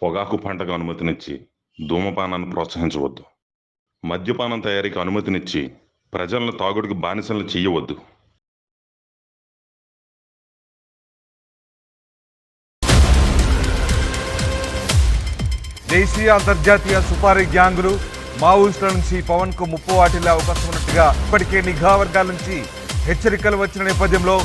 పొగాకు పంటకు అనుమతినిచ్చి ధూమపానాన్ని ప్రోత్సహించవద్దు. మద్యపానం తయారీకి అనుమతినిచ్చి ప్రజలను తాగుడికి బానిసలను చెయ్యవద్దు. దేశీయ అంతర్జాతీయ సుపారీ గ్యాంగులు మావోయిస్టుల నుంచి పవన్ కు ముప్పు వాటిల్లే అవకాశం ఉన్నట్టుగా ఇప్పటికే నిఘా వర్గాల నుంచి హెచ్చరికలు వచ్చిన నేపథ్యంలో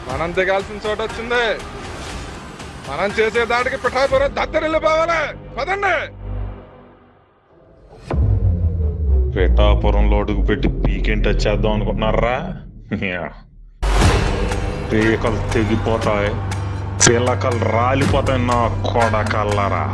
మనం దిగాల్సిన చోట వచ్చింది. మనం చేసే దాడికి పిఠాపురం దద్దరిల్లిపోవాలి. పదండి. పిఠాపురంలో అడుగు పెట్టి పీకెంట్ వచ్చేద్దాం అనుకుంటున్నారా? పీకలు తెగిపోతాయి, చిలకలు రాలిపోతాయి నా కొడకల్లరా.